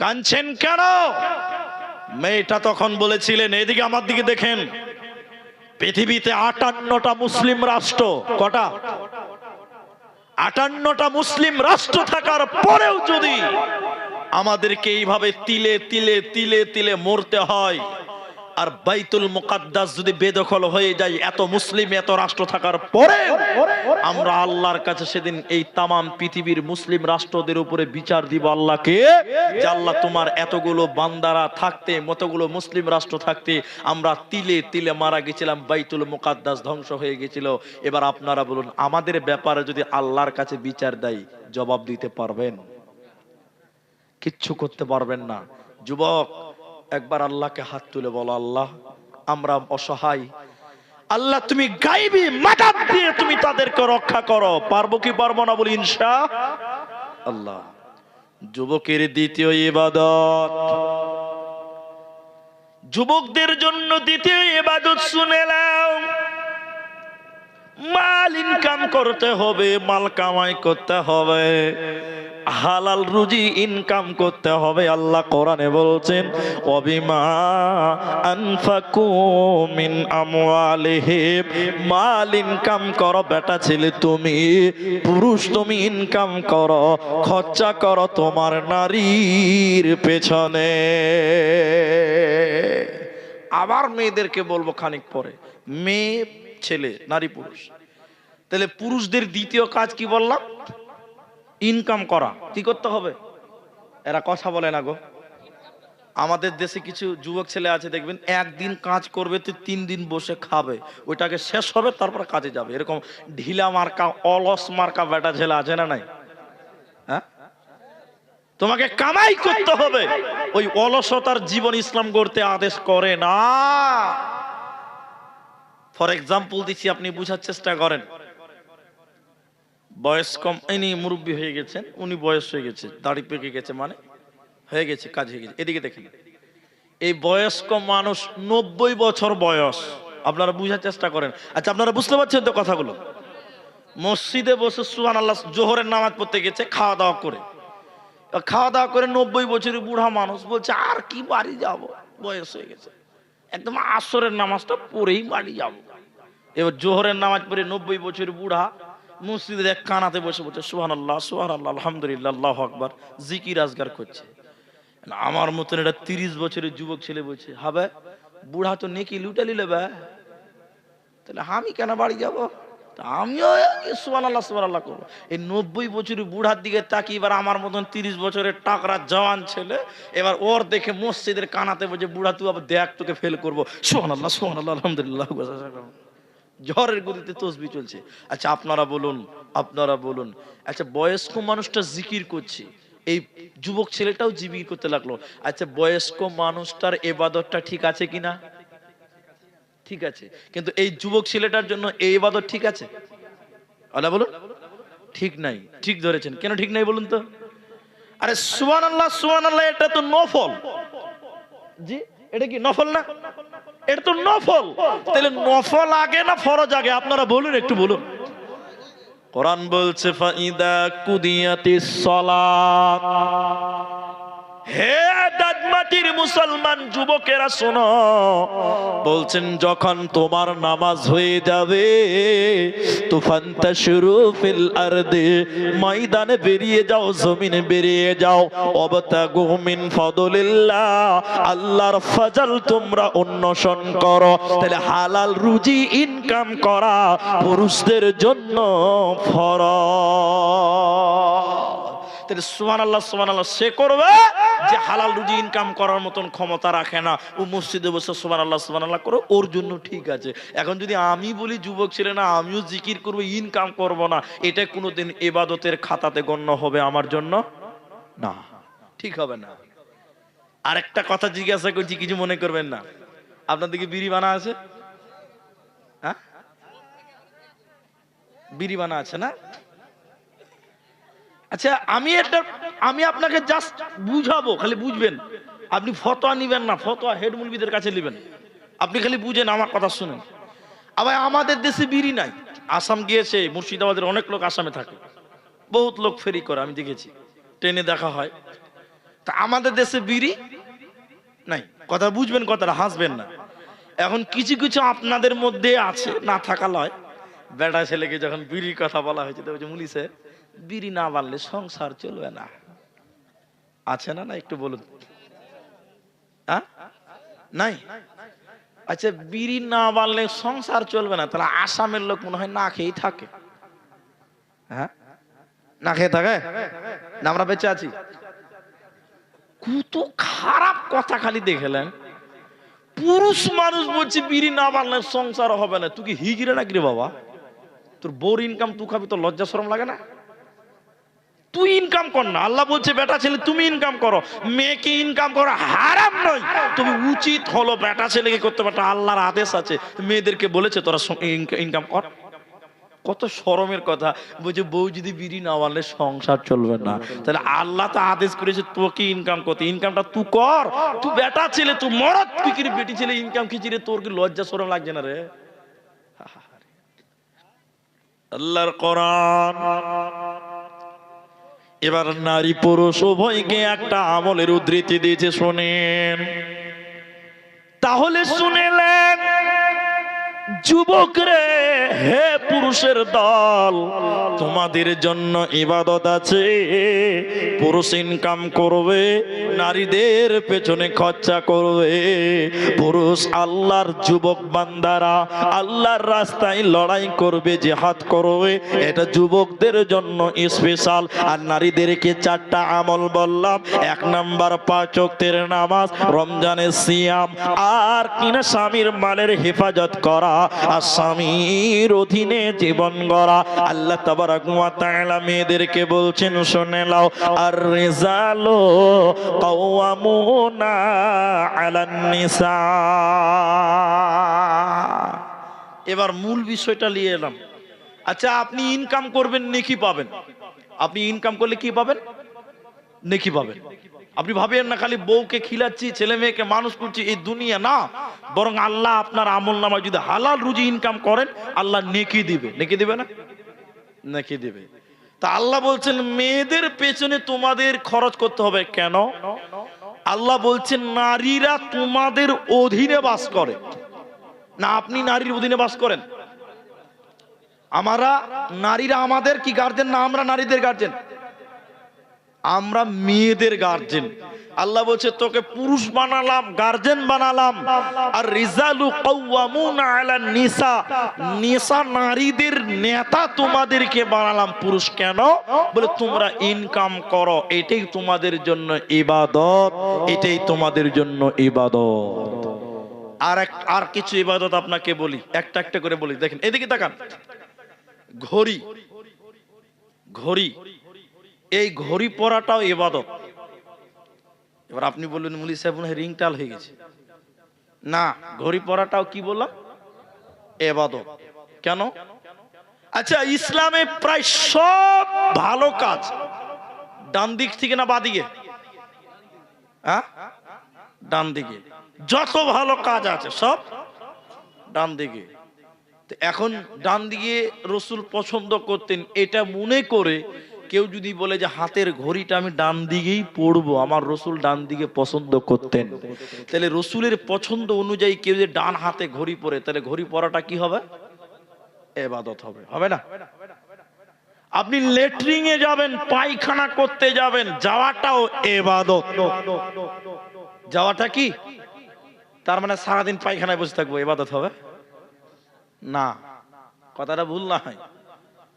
কাঁদছেন কেন? মেয়েটা তখন বলেছিলেন, এদিকে আমার দিকে দেখেন, পৃথিবীতে 58টা মুসলিম রাষ্ট্র, কটা? 58টা মুসলিম রাষ্ট্র থাকার পরেও যদি আমাদেরকে এইভাবে তিলে তিলে তিলে তিলে মরতে হয়, আর বাইতুল মুকাদ্দাস যদি বেদখল হয়ে যায় এত মুসলিম এত রাষ্ট্র থাকার পরে, আমরা আল্লাহর কাছে সেদিন এই তামাম পৃথিবীর মুসলিম রাষ্ট্রদের উপরে বিচার দিব আল্লাহকে, যে আল্লাহ তোমার এতগুলো বান্দারা থাকতে, মতগুলো মুসলিম রাষ্ট্র থাকতে আমরা তিলে তিলে মারা গেছিলাম, বাইতুল মুকাদ্দাস ধ্বংস হয়ে গেছিল। এবার আপনারা বলুন, আমাদের ব্যাপারে যদি আল্লাহর কাছে বিচার দেয়, জবাব দিতে পারবেন? কিচ্ছু করতে পারবেন না। যুবক, একবার আল্লাহকে হাত তুলে বলো, আল্লাহ আমরা অসহায়, আল্লাহ তুমি গায়বী মাদদ দিয়ে তুমি তাদেরকে রক্ষা করো। পারবো কি পারবো না বলি ইনশাআল্লাহ। যুবকের দ্বিতীয় ইবাদত, যুবকদের জন্য দ্বিতীয় ইবাদত শুনে নাও। মাল ইনকাম করতে হবে, মাল কামাই করতে হবে, হালাল রুজি ইনকাম করতে হবে। আল্লাহ কোরআনে বলছেন, ওয়াবিমা আনফাকু মিন আমওয়ালিহিম, মাল ইনকাম করো বেটা ছেলে, তুমি পুরুষ তুমি ইনকাম করো, খরচা করো তোমার নারীর পেছনে। আবার মেয়েদেরকে বলবো খানিক পরে, মেয়ে ছেলে নারী পুরুষ, তাহলে পুরুষদের দ্বিতীয় কাজ কি বললাম? ইনকাম করা। কি করতে হবে? এরা কথা বলে না গো। আমাদের দেশে কিছু যুবক ছেলে আছে, দেখবেন একদিন কাজ করবে তো 3 দিন বসে খাবে, ওইটাকে শেষ হবে তারপর কাজে যাবে। এরকম ঢিলা মার্কা অলস মার্কা বেটা ছেলে আছে না নাই? হ্যাঁ, তোমাকে কামাই করতে হবে। ওই অলসতার জীবন ইসলাম গড়তে আদেশ করে না। ফর এক্সাম্পল দিচ্ছি, আপনি বুঝার চেষ্টা করেন। বয়স কম, ইনি মুরব্বী হয়ে গেছেন, উনি বয়স হয়ে গেছে, দাড়ি পেকে গেছে, মানে হয়ে গেছে, কাজ হয়ে গেছে। এদিকে দেখেন, এই বয়স্ক মানুষ 90 বছর বয়স, আপনারা বুঝার চেষ্টা করেন। আচ্ছা, আপনারা বুঝতে পারছেন তো কথাগুলো? মসজিদে বসে সুবহানাল্লাহ জোহরের নামাজ পড়তে গেছে, খাওয়া দাওয়া করে 90 বছরের বুড়া মানুষ বলছে, আর কি বাড়ি যাব, বয়স হয়ে গেছে, একদম আসরের নামাজটা পড়েই বাড়ি যাব। এবার জোহরের নামাজ পড়ে 90 বছরের বুড়া মসজিদের এক কানাতে বসে বলছে সুবহানাল্লাহ সুবহানাল্লাহ আলহামদুলিল্লাহ আল্লাহু আকবার, জিকির আজগার করছে। আমার মতন এটা 30 বছরের যুবক ছেলে বলছে, হবে বুড়া তো নেকি লুটালি লেবে, তাহলে আমি কেন বাড়ি যাব, আমিও সুবহানাল্লাহ সুবহানাল্লাহ করবো। এই 90 বছরের বুড়ার দিকে তাকিয়ে এবার আমার মতন 30 বছরের টাকরা জওয়ান ছেলে এবার ওর দেখে মসজিদের কানাতে বলছে, বুড়া তুই আবার দেখ, তোকে ফেল করবো, সুবহানাল্লাহ সুবহানাল্লাহ আলহামদুলিল্লাহ। ঝড়ের গতিতে তসবিহ চলছে। আচ্ছা আপনারা বলুন, আচ্ছা বয়স্ক মানুষটা জিকির করছে, এই যুবক ছেলেটাও জিকির করতে লাগলো। আচ্ছা বয়স্ক মানুষটার ইবাদতটা ঠিক আছে কিনা? ঠিক আছে, কিন্তু এই যুবক ছেলেটার জন্য এই ইবাদত ঠিক আছে? আল্লাহ বলুন, ঠিক নাই। ঠিক ধরেছেন, কেন ঠিক নাই বলুন তো? আরে সুবহানাল্লাহ সুবহানাল্লাহ এটা তো নফল। জি, এটা কি নফল না? এটা তো নফল। তাহলে নফল আগে না ফরজ আগে? আপনারা বলুন, একটু বলুন। কোরআন বলছে ফাইদা কুদিয়াতিস সালাত, হে দাদমাটির মুসলমান যুবকেরা শোনো, বলছেন যখন তোমার নামাজ হয়ে যাবে, তুফান্তাশিরু ফিল আরদি, ময়দানে বেরিয়ে যাও, জমিনে বেরিয়ে যাও, ওয়াবতাগু মিন ফাদলিল্লাহ, আল্লাহর ফজল তোমরা অন্বেষণ করো। তাহলে হালাল রুজি ইনকাম করা পুরুষদের জন্য ফরজ। তাহলে সুবহানাল্লাহ সুবহানাল্লাহ সে করবে যে হালাল রুজি ইনকাম করার মতন ক্ষমতা রাখে না, ও মসজিদে বসে সুবহানাল্লাহ সুবহানাল্লাহ করো, ওর জন্য ঠিক আছে। এখন যদি আমি বলি যুবক ছেলে না, আমিও জিকির করবো, ইনকাম করব না, এটা কোনোদিন ইবাদতের খাতাতে গণ্য হবে আমার জন্য না, ঠিক হবে না। আরেকটা কথা জিজ্ঞাসা করছি, কিছু মনে করবেন না। আপনার দিকে বিড়ি বানা আছে? হ্যাঁ, বিড়ি বানা আছে না? আচ্ছা আমি আপনাকে জাস্ট বুঝাবো, খালি বুঝবেন, আপনি ফতোয়া নিবেন না, ফতোয়া হেড মুলবিদের কাছে নেবেন, আপনি খালি বুঝেন, আমার কথা শুনেন। আবার আমাদের দেশে বিড়ি নাই। আসাম গিয়েছে, মুর্শিদাবাদের অনেক লোক আসামে থাকে, বহুত লোক ফেরি করে, আমি দেখেছি, ট্রেনে দেখা হয়। তা আমাদের দেশে বিড়ি নাই, কথা বুঝবেন, কথাটা হাসবেন না। এখন কিছু কিছু আপনাদের মধ্যে আছে, না থাকা লয়, বেটা ছেলেকে যখন বিড়ির কথা বলা হয়েছে তো বলছে, মুলি স্যার বিড়ি না বাড়লে সংসার চলবে না। আছে না? না একটু বলুন। হ্যাঁ, নাই? আচ্ছা, বিড়ি না বাড়লে সংসার চলবে না, তাহলে আসামের লোক মনে হয় না খেয়েই থাকে। হ্যাঁ, না খেয়ে থাকে না, আমরা বেঁচে আছি। কত খারাপ কথা খালি দেখলেন। পুরুষ মানুষ বলছে বিড়ি না বাড়লে সংসার হবে না। তুই কি হিজড়ে নাকি রে বাবা? তোর বোর ইনকাম তুই খাবি, তোর লজ্জা শরম লাগে না? তুই ইনকাম কর না। আল্লাহ বলছে বেটা ছেলে তুমি ইনকাম করো, মেয়েকে ইনকাম করো হারাম নয়। তুমি উচিত হলো বেটা ছেলেকে করতে পারো, আল্লাহর আদেশ আছে, মেয়েদেরকে বলেছে তোরা ইনকাম কর। কত শরমের কথা। বলছে বউ যদি বিড়ি না বাড়লে সংসার চলবে না, তাহলে আল্লাহ তো আদেশ করেছে তোকে ইনকাম করতে, ইনকামটা তুই কর। তুই বেটা ছেলে, তুই মরদ, তুই কি বেটি ছেলে ইনকাম খিচি রে? তোর কি লজ্জা শরম লাগছে না রে? আল্লাহর কোরআন এবার নারী পুরুষ উভয়কে একটা আমলের উদ্ধৃতি দিয়েছে, শুনেন। তাহলে শুনেলেন যুবক রে, হে পুরুষের দল, তোমাদের জন্য ইবাদত আছে। পুরুষ ইনকাম করবে, নারীদের পেছনে খরচা করবে। পুরুষ আল্লাহর যুবক বান্দারা আল্লাহর রাস্তায় লড়াই করবে, জিহাদ করবে, এটা যুবকদের জন্য স্পেশাল। আর নারীদেরকে চারটা আমল বললাম। 1 নাম্বার 5 ওয়াক্তের নামাজ, রমজানের সিয়াম, আর কিনা স্বামীর মালের হেফাজত করা, আর স্বামীর অধীনে জীবন গড়া। আল্লাহ তাবারাক ওয়া তাআলা মেয়েদেরকে বলছেন, শুনে নাও, আর রিজালু কাওয়ামুনা আলান নিসা। এবার মূল বিষয়টা নিয়ে এলাম। আচ্ছা, আপনি ইনকাম করবেন, নেকি পাবেন। আপনি ইনকাম করলে কি পাবেন? নেকি পাবেন। আপনি ভাবেন না খালি বউকে খিলাচ্ছি, ছেলে মেয়েকে মানুষ করছি, এই দুনিয়া না। বরং আল্লাহ আপনার আমল নামায় যদি হালাল রুজি ইনকাম করেন, আল্লাহ নেকি দিবে। নেকি দিবে না? নেকি দিবে। তা আল্লাহ বলছেন মেয়েদের পেছনে তোমাদের খরচ করতে হবে। কেন? আল্লাহ বলছেন নারীরা তোমাদের অধীনে বাস করে না, আপনি নারীর অধীনে বাস করেন। আমরা নারীরা আমাদের কি গার্জেন না? আমরা নারীদের গার্জেন, আমরা মেয়েদের গার্জেন। আল্লাহ বলছে তোকে পুরুষ বানালাম, গার্জেন বানালাম। আর রিজালু কাওয়ামুনা আলান নিসা, নিসা নারীদের নেতা তোমাদেরকে বানালাম পুরুষ। কেন? বলে তোমরা ইনকাম করো, এটাই তোমাদের জন্য ইবাদত, এটাই তোমাদের জন্য ইবাদত। আর কিছু ইবাদত আপনাকে বলি, একটা একটা করে বলি। দেখেন এদিকে তাকান। ঘড়ি, ঘড়ি, এই ঘড়ি পরাটাও ইবাদত। এবার আপনি বললেন মুলি সাহেব মনে হয় রিংটাল হয়ে গেছে। না, ঘড়ি পরাটাও কি বললাম? ইবাদত। কেন? আচ্ছা, ইসলামে প্রায় সব ভালো কাজ ডান দিক থেকে না বাঁ দিকে? হ্যাঁ, ডান দিকে। যত ভালো কাজ আছে সব ডান দিকে। এখন ডান দিকে রসুল পছন্দ করতেন, এটা মনে করে কেউ যদি বলে যে হাতের ঘড়িটা আমি ডান দিকেই পড়বো, আমার রসুল ডান দিকে পছন্দ করতেন, তাহলে রসুলের পছন্দ অনুযায়ী কেউ যে ডান হাতে ঘড়ি পরে, তাহলে ঘড়ি পরাটা কি হবে? ইবাদত হবে। হবে না? আপনি লেট্রিন এ যাবেন, পায়খানা করতে যাবেন, যাওয়াটাও ইবাদত। যাওয়াটা কি? তার মানে সারাদিন পায়খানায় বসে থাকবো, ইবাদত হবে না। কথাটা ভুল না হয়।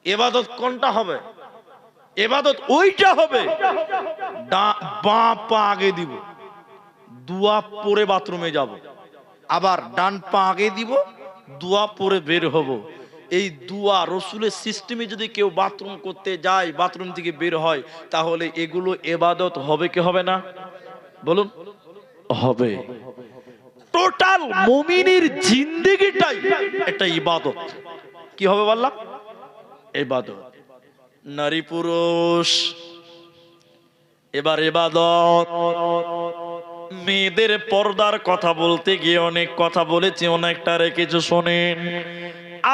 ইবাদত কোনটা হবে? ইবাদত ওইটা হবে বাঁ পা আগে দিব, দুয়া পরে বাথরুমে যাব, আবার ডান পা আগে দিব, দুয়া পরে বের হব। এই দুয়া রসুলের সিস্টেমে যদি কেউ বাথরুম করতে যায়, বাথরুম থেকে বের হয়, তাহলে এগুলো ইবাদত হবে কি হবে না? বলুন, হবে। টোটাল মুমিনের জিন্দেগিটাই একটা ইবাদত। কি হবে বললাম? ইবাদত। নারী পুরুষ এবার ইবাদত। মেয়েদের পর্দার কথা বলতে গিয়ে অনেক কথা বলেছি, অনেকটা রেখেছো, শোনেন।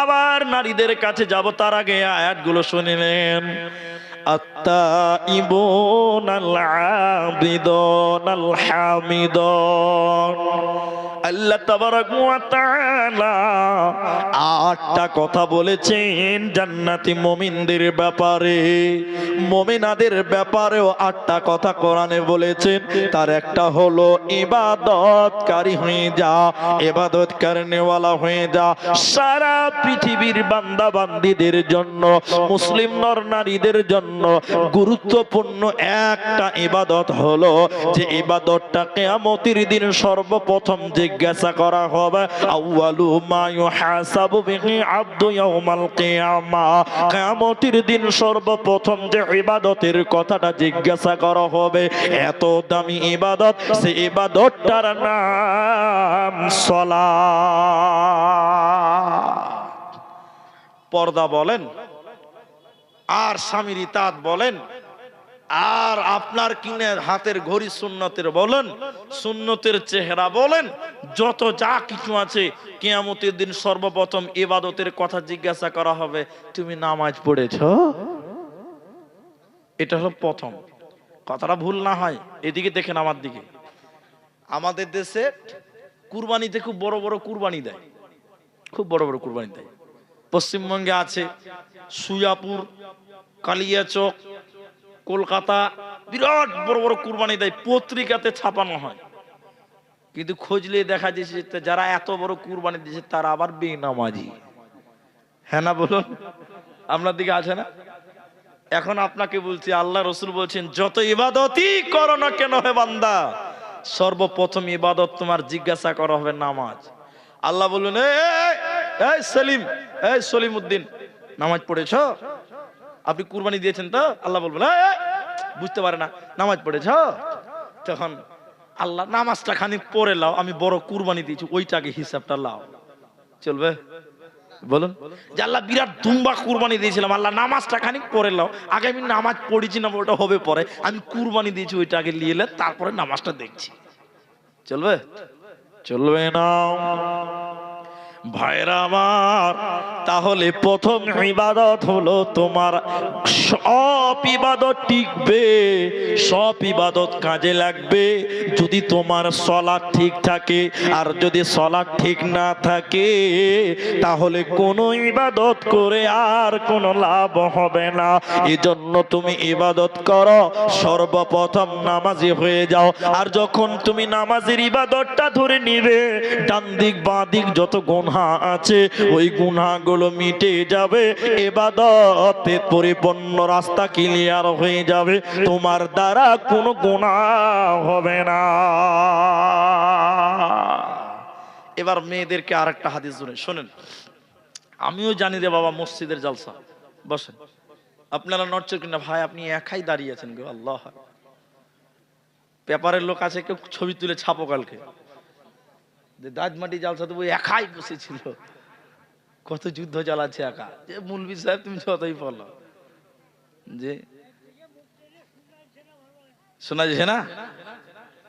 আবার নারীদের কাছে যাব তার আগে আয়াতগুলো শুনিলেন। আত্তাইবুন আল আবিদুন আল হামিদুন। আল্লাহ তাবারাক ওয়া তাআলা আটটা কথা বলেছেন জান্নাতি মুমিনদের ব্যাপারে, মুমিনাদের ব্যাপারেও আটটা কথা কোরআনে বলেছেন। তার একটা হলো ইবাদতকারী হয়ে যা, ইবাদত করনেওয়ালা হয়ে যা। সারা পৃথিবীর বান্দা বান্দীদের জন্য, মুসলিম নর নারীদের জন্য গুরুত্বপূর্ণ একটা ইবাদত হলো যে ইবাদতটা কিয়ামতের দিন সর্বপ্রথম জিজ্ঞাসা করা হবে। আউয়ালু মা ইউহাসাবু বিহি আবদু ইয়াউমাল কিয়ামা। কিয়ামতের দিন সর্বপ্রথম যে ইবাদতের কথাটা জিজ্ঞাসা করা হবে, এত দামি ইবাদত, সেই ইবাদতটার নাম সালাত। পর্দা বলেন আর স্বামীর ইতাআত বলেন আর আপনার কিনে হাতের ঘড়ি সুন্নতের বলেন, সুন্নতের চেহারা বলেন, যত যা কিছু আছে, কিয়ামতের দিন সর্বপ্রথম ইবাদতের কথা জিজ্ঞাসা করা হবে, তুমি নামাজ পড়েছো? এটা হলো প্রথম কথাটা, ভুল না হয়। এদিকে দেখেন আমার দিকে। আমাদের দেশে কুরবানিতে খুব বড় বড় কুরবানি দেয়, খুব বড় বড় কুরবানি দেয়। পশ্চিমবঙ্গে আছে সুয়াপুর, কালিয়াচক, কলকাতা, বিরাট বড় বড় কুরবানি দেয়, পত্রিকাতে ছাপানো হয়। কিন্তু খোঁজলে দেখা যাচ্ছে যারা এত বড় কুরবানি দিয়েছে তারা আবার বেনামাজি। হ্যাঁ না বলুন? আপনার দিকে আছে না? এখন আপনাকে বলছি, আল্লাহ রসুল বলছেন যত ইবাদতই করো না কেন হে বান্দা, সর্বপ্রথম ইবাদত তোমার জিজ্ঞাসা করা হবে নামাজ। আল্লাহ বলুন, এই সেলিম, এই সলিমউদ্দিন, নামাজ পড়েছো? আপনি কুরবানি দিয়েছেন তো? আল্লাহ বলবেন, বুঝতে পারে না, নামাজ পড়েছো? তখন আল্লাহ, নামাজটা খানিক পড়ে লাও, আমি বড় কুরবানি দিয়েছি, ওইটাকে হিসাবটা লাও। চলবে? বলুন যে আল্লাহ বিরাট দুম্বা কুরবানি দিয়েছিলাম, আল্লাহ নামাজটা খানিক পড়ে লাও, আগে আমি নামাজ পড়েছি না, ওটা হবে পরে, আমি কুরবানি দিয়েছি ওইটা আগে নিয়ে এলে তারপরে নামাজটা দেখছি। চলবে? চলবে না ভাইরা আমার। তাহলে প্রথম ইবাদত হলো তোমার, সব ইবাদত টিকবে, সব ইবাদত কাজে লাগবে যদি তোমার সালাত ঠিক থাকে। আর যদি সালাত ঠিক না থাকে তাহলে কোনো ইবাদত করে আর কোনো লাভ হবে না। এজন্য তুমি ইবাদত করো, সর্বপ্রথম নামাজি হয়ে যাও। আর যখন তুমি নামাজের ইবাদতটা ধরে নিবে, ডান দিক বাঁ দিক যত গুনাহ আছে ওই গুনাহগুলো মিটে যাবে, ইবাদতে পরিপূর্ণ রাস্তা ক্লিয়ার হয়ে যাবে, তোমার দ্বারা কোনো গুনাহ হবে না। এবার মেয়েদেরকে আরেকটা হাদিস শোনেন। আমিও জানি রে বাবা, মসজিদের জালসা, বসেন আপনারা নড়ছেন কিনা? ভাই আপনি একাই দাঁড়িয়ে আছেন গো, আল্লাহ। পেপারের লোক আছে, কেউ ছবি তুলে ছাপো কালকে, দাঁতমাটি জালসা তো ওই একাই বসেছিল, কত যুদ্ধ চালাচ্ছে একা। যে মুলবি সাহেব তুমি যতই বলো, যে শোনা যাচ্ছে না?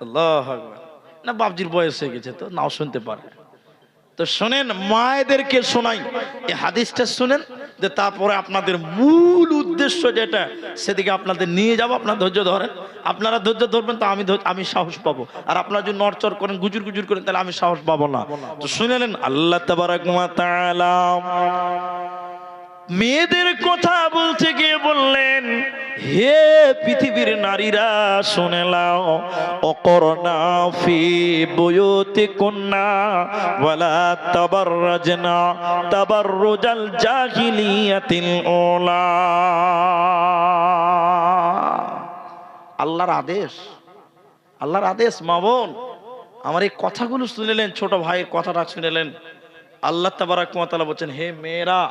আল্লাহু আকবার। না বাপজির বয়স হয়ে গেছে তো নাও শুনতে পারে। তো শোনেন, মায়েদেরকে শোনাই এই হাদিসটা শুনেন, যে তারপরে আপনাদের মূল উদ্দেশ্য যেটা সেদিকে আপনাদের নিয়ে যাব। আপনার ধৈর্য ধরেন, আপনারা ধৈর্য ধরবেন তো আমি সাহস পাবো। আর আপনারা যদি নড়চড় করেন, গুজুর গুজুর করেন, তাহলে আমি সাহস পাবো না। তো শুনেলেন, আল্লাহ তাবারাক ওয়া তাআলা মেয়েদের কথা বলতে গিয়ে বললেন, হে পৃথিবীর নারীরা শুনে নাও, অকরনা ফি বুয়ুতিকুন্না ওয়ালা তাবাররাজনা তাবাররুজাল জাহিলিয়াতিল উলা। আল্লাহর আদেশ, আল্লাহর আদেশ। মা বোন আমার এই কথাগুলো শুনেলেন, ছোট ভাইয়ের কথাটা শুনেলেন। আল্লাহ তাবারাক ওয়া তাআলা বলেন, হে মেয়েরা,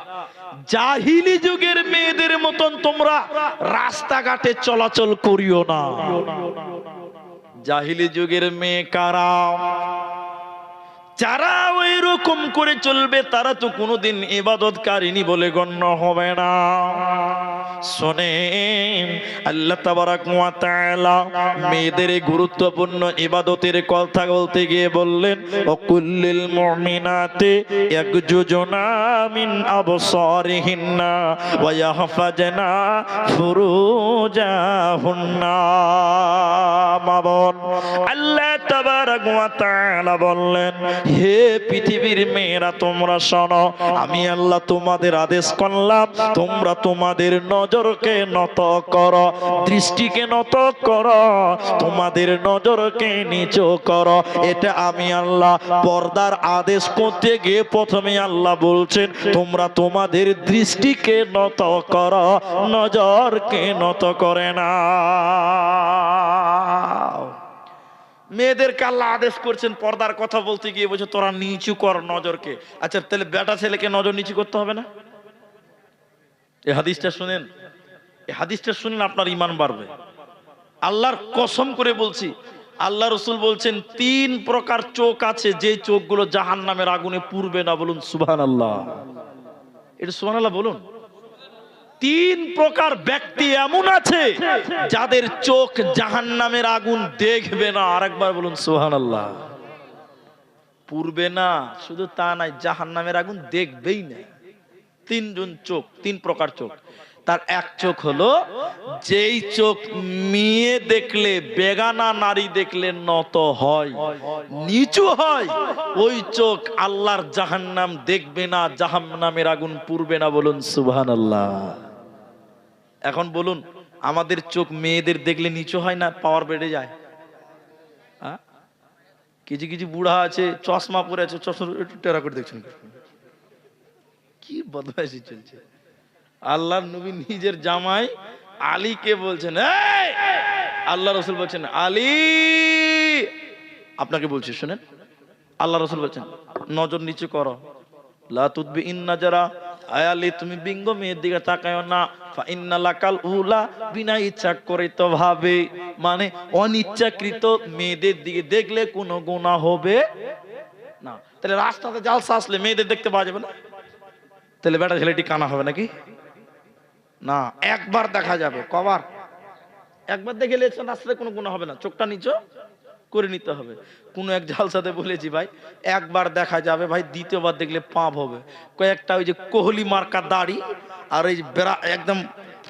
জাহিলি যুগের মেয়েদের মতন তোমরা রাস্তাঘাটে চলাচল করিও না। জাহিলি যুগের মেয়ে কারা? যারা ওই রকম করে চলবে তারা তো কোনোদিন ইবাদতকারিনী বলে গণ্য হবে না। শোনেন, আল্লাহ তাবারাক ওয়া তাআলা মেয়েদের গুরুত্বপূর্ণ ইবাদতের কথা বলতে গিয়ে বললেন, ওয়াকুল্লিল মুমিনাতি ইয়াগজুজুনা মিন আবসারিহিন্না ওয়া ইয়াহফাজনা ফুরুজাহুন্না। মাবন আল্লাহ তাবারাক ওয়া তাআলা বললেন, হে পৃথিবীর মেয়েরা তোমরা শোনো, আমি আল্লাহ তোমাদের আদেশ করলাম তোমরা তোমাদের নজরকে নত করো, দৃষ্টিকে নত করো, তোমাদের নজরকে নিচু করো। এটা আমি আল্লাহ পর্দার আদেশ করতে গিয়ে প্রথমে আল্লাহ বলছেন তোমরা তোমাদের দৃষ্টিকে নত করো, নজরকে নত করে না। মেয়েদেরকে আল্লাহ আদেশ করছেন পর্দার কথা বলতে গিয়ে বলছে তোরা নিচু কর নজরকে। আচ্ছা তাহলে বেটা ছেলেকে নজর নিচু করতে হবে না? এই হাদিসটা শুনেন, এই হাদিসটা শুনেন আপনার ঈমান বাড়বে। আল্লাহর কসম করে বলছি, আল্লাহ রাসূল বলছেন 3 প্রকার চোখ আছে যে চোখগুলো জাহান্নামের আগুনে পুড়বে না। বলুন সুবহানাল্লাহ। এটা সুবহানাল্লাহ বলুন। 3 প্রকার ব্যক্তি এমন আছে যাদের চোখ জাহান্নামের আগুন দেখবে না। আরেকবার বলুন সুবহানাল্লাহ। পুড়বে না শুধু তা নাই, জাহান্নামের আগুন দেখবেই না। 3 জন চোখ, 3 প্রকার চোখ। তার এক চোখ হলো যেই চোখ মেয়ে দেখলে, বেগানা নারী দেখলে নত হয়, নিচু হয়, ওই চোখ আল্লাহর জাহান্নাম দেখবে না, জাহান্নামের আগুন পুড়বে না। বলুন সুবহানাল্লাহ। এখন বলুন আমাদের চোখ মেয়েদের দেখলে নিচু হয় না, পাওয়ার বেড়ে যায়? কিছু কিছু বুড়া আছে চশমা পরে আছে, চশমা একটু টেরা করে দেখছেন, কি বদমাইশি চলছে। আল্লাহর নবী নিজের জামাই আলীকে বলছেন, এই আল্লাহ রাসূল বলছেন আলী, আপনাকে বলছি শুনেন, আল্লাহ রাসূল বলছেন নজর নিচু করো, লা তুদবি ইন নাজারা, আয় আলী তুমি বিঙ্গ মেয়ের দিকে তাকায়ও না, ফা ইন্না লাকাল উলা, বিনা ইচ্ছাকৃত ভাবে, মানে অনিচ্ছাকৃত মেয়েদের দিকে দেখলে কোনো গুনাহ হবে না। তাহলে রাস্তাতে জালসা আসলে মেয়েদের দেখতে পাওয়া যাবে না? তাহলে বেটা ছেলেটি কানা হবে নাকি? না, একবার দেখা যাবে। কবার? একবার দেখে লেছেন রাস্তাতে কোনো গুনাহ হবে না, চোখটা নিচু করে নিতে হবে। কোন এক জালসাতে বলেছি ভাই একবার দেখা যাবে ভাই, দ্বিতীয়বার দেখলে পাপ হবে। কয়েকটা ওই যে কোহলি মার্কা দাড়ি আর ওই একদম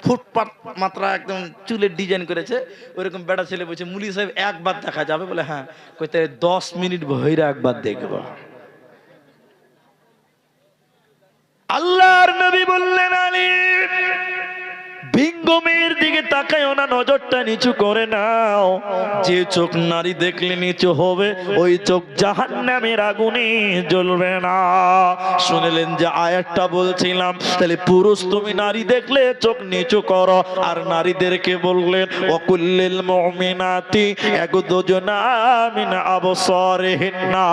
ফুটপাত মাত্রা একদম চুলের ডিজাইন করেছে, ওইরকম বেটা ছেলে বলছে মুলি সাহেব একবার দেখা যাবে। বলে হ্যাঁ। কই তাহলে 10 মিনিট ভইরা একবার দেখবো। আল্লাহর নবী বললেন আলী ভিঙ্গ মেয়ের দিকে তাকায়ও না, নজরটা নিচু করে নাও। যে চোখ নারী দেখলে নিচু হবে ওই চোখ জাহান্নামের আগুনে জ্বলবে না। শুনলেন যে আয়াতটা বলছিলাম, তাহলে পুরুষ তুমি নারী দেখলে চোখ নিচু করো, আর নারীদেরকে বললেন ওয়াকুল্লিল মুমিনাতি ইয়াগদুজনা মিন আবসারিহিন্না,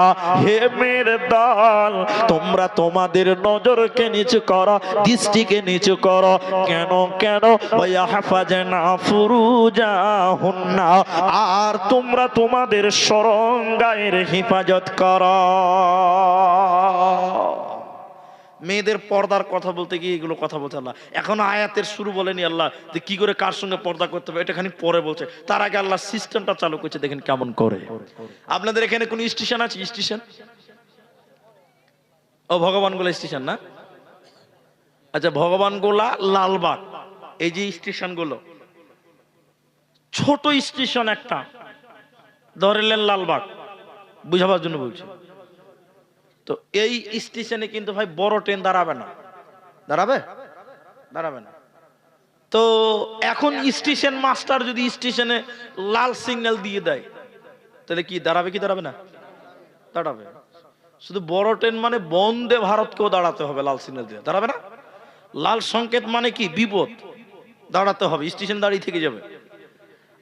হে মেয়ের দল তোমরা তোমাদের নজরকে নিচু করো, দৃষ্টিকে নিচু করো। কেন কেন? ওয়াহফাজনা ফুরুজাহুন্না, আর তোমরা তোমাদের শরঙ্গায়ের হিফাজত করো। মেয়েদের পর্দার কথা বলতে গিয়ে এগুলো কথা বলছে আল্লাহ। এখন আয়াতের শুরু বলেনি আল্লাহ যে কি করে কার সঙ্গে পর্দা করতে হবে, এটা খানি পরে বলছে। তার আগে আল্লাহ সিস্টেমটা চালু করছে, দেখেন কেমন করে। আপনাদের এখানে কোন স্টেশন আছে? স্টেশন ও ভগবানগোলা স্টেশন না? আচ্ছা ভগবানগোলা, লালবাগ, এই যে স্টেশন গুলো, ছোট স্টেশন একটা ধরেলেন লালবাগ, বুঝাবার জন্য বলছি। তো এই স্টেশনে কিন্তু ভাই বড় ট্রেন দাঁড়াবে না। দাঁড়াবে? দাঁড়াবে না। তো এখন স্টেশন মাস্টার যদি স্টেশনে লাল সিগন্যাল দিয়ে দেয় তাহলে কি দাঁড়াবে কি দাঁড়াবে না? দাঁড়াবে। শুধু বড় ট্রেন মানে বন্দে ভারতকেও দাঁড়াতে হবে লাল সিগন্যাল দিয়ে, দাঁড়াবে না? লাল সংকেত মানে কি? বিপদ, দাঁড়াতে হবে, স্টেশন দাঁড়িয়ে থেকে যাবে।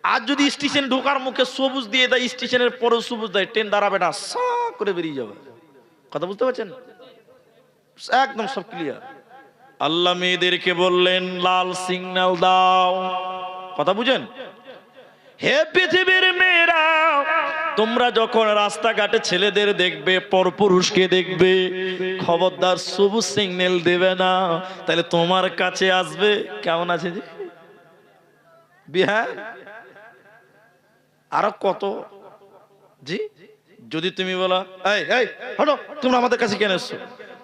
আর যদি স্টেশন ঢোকার মুখে সবুজ দিয়ে দেয়, স্টেশনের পরেও সবুজ দেয়, ট্রেন দাঁড়াবে না, সা করে বেরিয়ে যাবে। কথা বুঝতে পারছেন? একদম সব ক্লিয়ার। আল্লাহ মেয়েদেরকে বললেন লাল সিগন্যাল দাও। কথা বুঝেন? হে পৃথিবীর মেয়েরা তোমরা যখন রাস্তাঘাটে ছেলেদের দেখবে, পরপুরুষকে দেখবে, খবরদার সবুজ সিগন্যাল দেবে না, তাহলে তোমার কাছে আসবে। কেমন আছে জি বিহার আরো কত জি। যদি তুমি বলো এই এই হটো, তোমরা আমাদের কাছে কেন এসছো,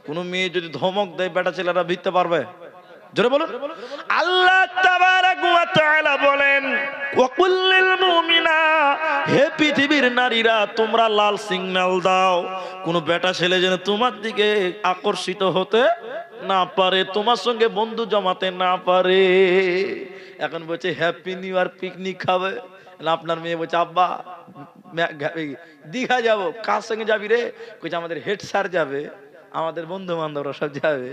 কোন মেয়ে যদি ধমক দেয়, বেটা ছেলেরা ভিড়তে পারবে? জোরে বলুন। আল্লাহ তাবারাক ওয়া তাআলা বলেন, ওয়াকুল লিল মুমিনা, হে পৃথিবীর নারীরা তোমরা লাল সিগন্যাল দাও, কোন বেটা ছেলে যেন তোমার দিকে আকর্ষিত হতে না পারে, তোমার সঙ্গে বন্ধু জমাতে না পারে। এখন বলছে হ্যাপি নিউ ইয়ার, পিকনিক খাবে, আপনার মেয়ে বলছে আব্বা দীঘা যাবো। কার সঙ্গে যাবি রে? কইছে আমাদের হেড স্যার যাবে, আমাদের বন্ধু বান্ধবরা সব যাবে।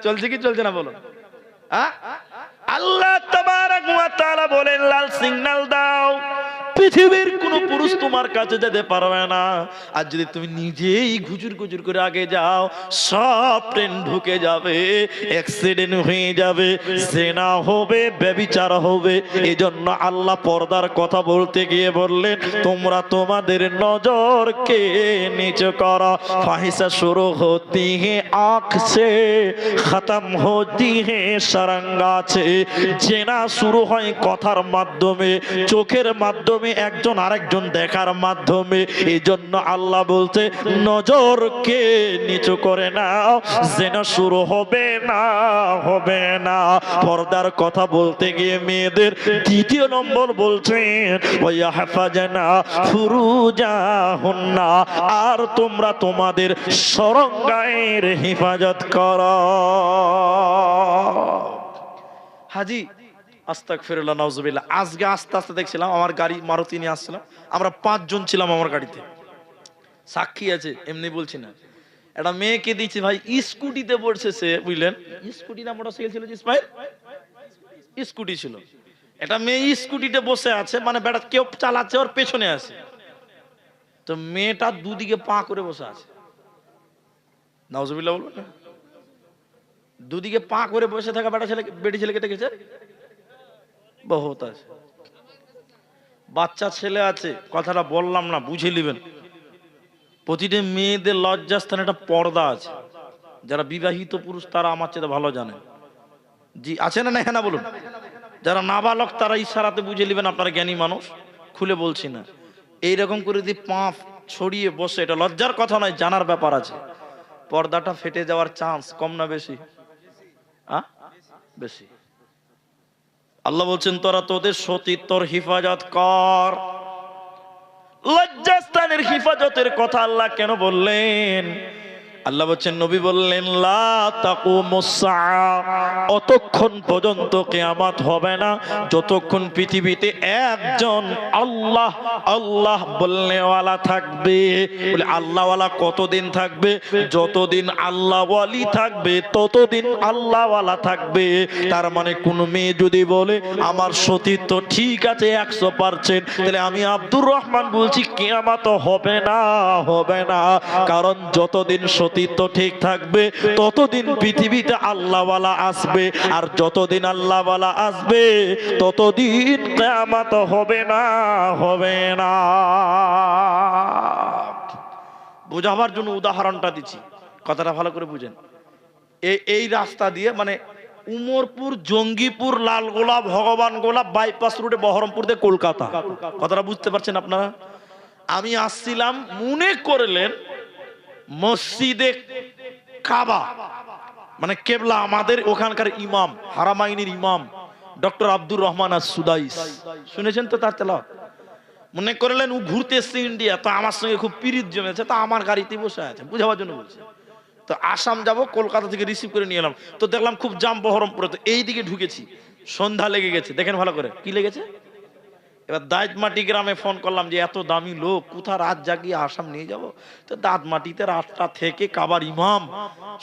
চলছে কি চলছে না বলো? আল্লাহ তাবারাক ওয়া তাআলা বলেন লাল সিগন্যাল দাও, পৃথিবীর কোন পুরুষ তোমার কাছে যেতে পারবে না। আর যদি তুমি নিজেই ঘুজুর ঘুজুর করে আগে যাও, সব ট্রেন ঢুকে যাবে, অ্যাক্সিডেন্ট হয়ে যাবে, জিনা হবে, ব্যভিচার হবে। এজন্য আল্লাহ পর্দার কথা বলতে গিয়ে বললেন তোমরা তোমাদের নজরকে নিচু করো। ফাহিশা শুরু হতি হে আঁখ সে, খতম হতি হে সারাঙ্গা সে। জিনা শুরু হয় কথার মাধ্যমে, চোখের মাধ্যমে, একজন আরেকজন দেখার মাধ্যমে। এই জন্য আল্লাহ বলতে নজরকে নিচু করে নাও, জিনা শুরু হবে না, হবে না। পর্দার কথা বলতে গিয়ে মেয়েদের দ্বিতীয় নম্বর বলছেন ওয়াহফাজনা ফুরুজাহুন্না, আর তোমরা তোমাদের শরঙ্গায়ের হেফাজত করো। হাজি আস্তাগফিরুল্লাহ নাউজুবিল্লাহ। আজকে আস্তে আস্তে দেখছিলাম, আমার গাড়ি মারুতি নিয়ে আসছিলাম, আমরা 5 জন ছিলাম আমার গাড়িতে, সাক্ষী আছে, এমনি বলছি না। একটা মেয়েকে দিয়েছি ভাই, স্কুটিতে পড়ছে সে, বুঝলেন, স্কুটি না মোটরসাইকেল ছিল ইসমাইল, স্কুটি ছিল। একটা মেয়ে স্কুটিতে বসে আছে, মানে বেটা কেউ চালাচ্ছে, ওর পেছনে আছে, তো মেয়েটা দুদিকে পা করে বসে আছে। নাউজুবিল্লাহ বলবেন না, দুদিকে পা করে বসে থাকা বেটা ছেলে, বেটি ছেলেকে দেখেছে বহুত আছে। বাচ্চা ছেলে আছে, কথাটা বললাম না, বুঝে নেবেন। প্রতিটা মেয়েদের লজ্জাস্থানে একটা পর্দা আছে, যারা বিবাহিত পুরুষ তারা আমার চেয়ে ভালো জানে। জি আছে না? না বলুন। যারা নাবালক তারা ইশারাতে বুঝে নেবেন, আপনারা জ্ঞানী মানুষ, খুলে বলছি না। এইরকম করে যদি পা ছড়িয়ে বসে, এটা লজ্জার কথা নয়, জানার ব্যাপার আছে। পর্দাটা ফেটে যাওয়ার চান্স কম না বেশি? বেশি। আল্লাহ বলছেন তোরা তোদের সতীত্বর হিফাজত কর। লজ্জাস্থানের হিফাজতের কথা আল্লাহ কেন বললেন? আল্লাহ বলছেন, নবী বললেন লা তাকুমুস সাআ, অতক্ষণ পর্যন্ত কিয়ামত হবে না যতক্ষণ পৃথিবীতে একজন আল্লাহ আল্লাহ বলনেওয়ালা থাকবে। বলে আল্লাহওয়ালা কতদিন থাকবে? যতদিন আল্লাহ ওয়ালি থাকবে ততদিন আল্লাহওয়ালা থাকবে। তার মানে কোন মেয়ে যদি বলে আমার সতীত্ব ঠিক আছে 100%, তাহলে আমি আব্দুর রহমান বলছি কিয়ামত হবে না, হবে না। কারণ যতদিন সতীত্ব ঠিক থাকবে ততদিন পৃথিবীতে আল্লাহওয়ালা আসবে, আর যতদিন আল্লাহওয়ালা আসবে ততদিন কিয়ামত হবে না, হবে না। বোঝাবার জন্য উদাহরণটা দিচ্ছি, কথাটা ভালো করে বুঝেন। এই রাস্তা দিয়ে, মানে উমরপুর, জঙ্গিপুর, লালগোলা, ভগবানগোলা বাইপাস রুটে বহরমপুর দিয়ে কলকাতা, কথাটা বুঝতে পারছেন আপনারা? আমি আসছিলাম, মনে করলেন মসজিদে কাবা, মানে কেবলা, আমাদের ওখানকার ইমাম, হারামাইনের ইমাম ডক্টর আব্দুর রহমান আস-সুদাইস, শুনেছেন তো তার তেলাওয়াত? মনে করলেন ও ঘুরতে এসছে ইন্ডিয়া, তো আমার সঙ্গে খুব পিরিত জমেছে, তো আমার গাড়িতে বসে আছে, বুঝাবার জন্য বলছে। তো আসাম যাব, কলকাতা থেকে রিসিভ করে নিয়ে এলাম, তো দেখলাম খুব জাম বহরমপুরে, তো এই দিকে ঢুকেছি, সন্ধ্যা লেগে গেছে। দেখেন ভালো করে কি লেগেছে। এবার দাঁতমাটি গ্রামে ফোন করলাম যে এত দামি লোক কোথা রাত জাগিয়ে আসাম নিয়ে যাব। তো দাঁতমাটিতে রাতটা থেকে কাবার ইমাম,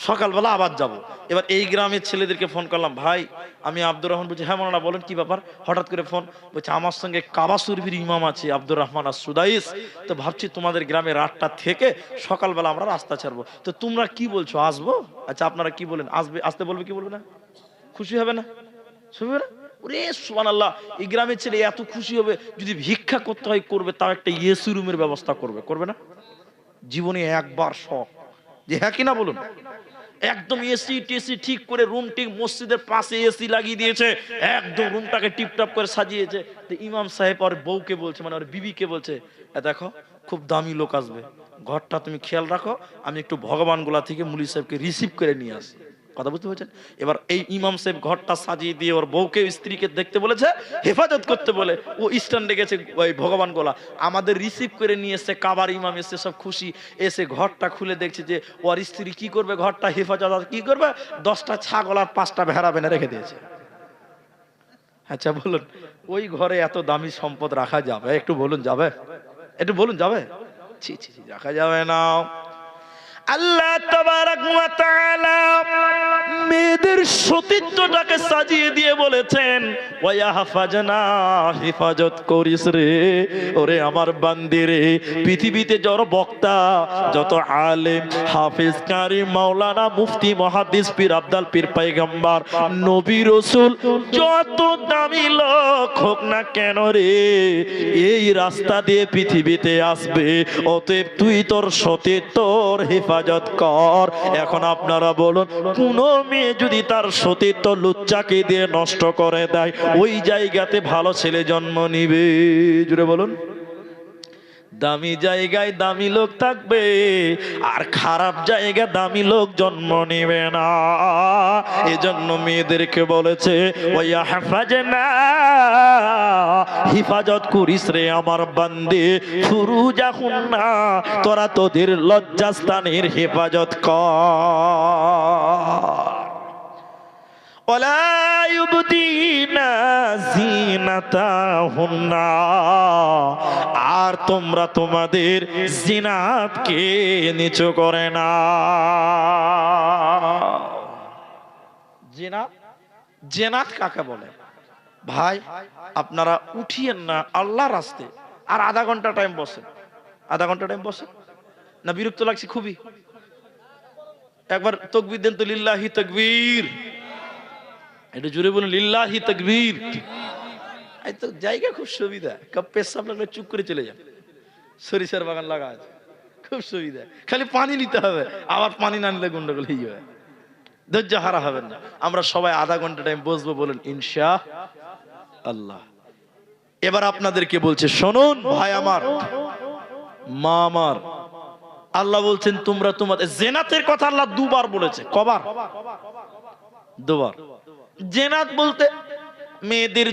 সকালবেলা আবার যাব। এবার এই গ্রামের ছেলেদেরকে ফোন করলাম, ভাই আমি আব্দুর রহমান। বলছি হ্যাঁ মৌলানা বলেন কি ব্যাপার, হঠাৎ করে ফোন? বলছে আমার সঙ্গে কাবা শরীফের ইমাম আছে আব্দুর রহমান আস-সুদাইস, তো ভাবছি তোমাদের গ্রামে রাতটা থেকে সকালবেলা আমরা রাস্তা ছাড়বো, তো তোমরা কি বলছো আসবো? আচ্ছা আপনারা কি বলেন, আসবে? আসতে বলবে কি বলবে না? খুশি হবে না? শুনবে না? ওরে সুবহানাল্লাহ, এই গ্রামের ছেলে এত খুশি হবে, যদি ভিক্ষা করতে হয় করবে, তাও একটা এসি রুমের ব্যবস্থা করবে, করবে না? জীবনে একবার শখ, যে হ্যাঁ কিনা বলুন। একদম এসি টেসি ঠিক করে, রুম ঠিক মসজিদের পাশে এসি লাগিয়ে দিয়েছে, একদম রুমটাকে টিপটপ করে সাজিয়েছে। তো ইমাম সাহেব আর বউকে বলছে, মানে ওর বিবিকে বলছে, দেখো খুব দামি লোক আসবে, ঘরটা তুমি খেয়াল রাখো, আমি একটু ভগবানগোলা থেকে মুলি সাহেবকে রিসিভ করে নিয়ে আসি। কথা বুঝতে পারছেন? এবার এই ইমাম সাহেব ঘরটা সাজিয়ে দিয়ে ওর বউকে স্ত্রীকে দেখতে বলেছে, হেফাজত করতে বলে ও স্ট্যান্ডে গেছে ওই ভগবান গোলা, আমাদের রিসিভ করে নিয়ে এসে, কাবার ইমাম এসে সব খুশি, এসে ঘরটা খুলে দেখছে যে ওর স্ত্রী কি করবে, ঘরটা হেফাজত কি করবে, 10টা ছাগল আর 5টা ভেড়া বেনে রেখে দিয়েছে। আচ্ছা বলুন, ওই ঘরে এত দামি সম্পদ রাখা যাবে? একটু বলুন যাবে? একটু বলুন যাবে? ছি ছি ছি, রাখা যাবে না। আল্লাহ তাবারাক ওয়া তাআলা মেয়েদের সতীত্বটাকে সাজিয়ে দিয়ে বলেছেন, ওয়া ইয়াহফাজনা, হেফাজত করিস রে ওরে আমার বান্দি রে। পৃথিবীতে যত বক্তা, যত আলেম, হাফেজ, কারি, মাওলানা, মুফতি, মুহাদ্দিস, পীর, আব্দাল, পীর, পয়গম্বর, নবী, রাসূল, যত দামি লোক হোক না কেন রে, এই রাস্তা দিয়ে পৃথিবীতে আসবে। অতএব তুই তোর সতীত্বর হেফাজত কর। এখন আপনারা বলুন, কোন মেয়ে যদি তার সতীত্ব লুচ্চাকে দিয়ে নষ্ট করে দেয়, ওই জায়গাতে ভালো ছেলে জন্ম নিবে? জুড়ে বলুন। দামি জায়গায় দামি লোক থাকবে, আর খারাপ জায়গায় দামি লোক জন্ম নিবে না। এজন্য মেয়েদেরকে বলেছে, ওয়া হাফাজনা, হিফাজত করিস রে আমার বান্দে, ফুরুজাহুন্না, তোরা তোদের লজ্জাস্থানের হেফাজত কর। ওয়ালা ইউবদিনা যিনাতাহুন্না, আর তোমরা তোমাদের জিনাতকে নিচু করে না। জিনাত, জিনাত কাকে বলে? ভাই আপনারা উঠিয়েন না আল্লাহর রাস্তায়, আর আধা ঘন্টা টাইম বসেন, আধা ঘন্টা টাইম বসেন না? বিরক্ত লাগছে খুবই? একবার তাকবীর দেন তো, লিল্লাহি তাকবীর। এটা জুড়ে বলুন, লিল্লাহি তাকবীর। এই তো জায়গা খুব সুবিধা, কাপ পেশাব লাগলে চুপ করে চলে যান, সরিষার বাগান লাগা আছে, খুব সুবিধা। খালি পানি নিতে হবে, আবার পানি না নিলে গন্ডগোল হয়ে যাবে। ধৈর্য হারা হবেন না। আমরা সবাই আধা ঘন্টা টাইম বসবো, বলেন ইনশাআল্লাহ। এবার আপনাদেরকে বলছে, শুনুন ভাই আমার, মা আমার, আল্লাহ বলছেন তোমরা তোমাদের জেনাতের কথা আল্লাহ দুবার বলেছে। কবার? দুবার। জেনাত বলতে মেয়েদের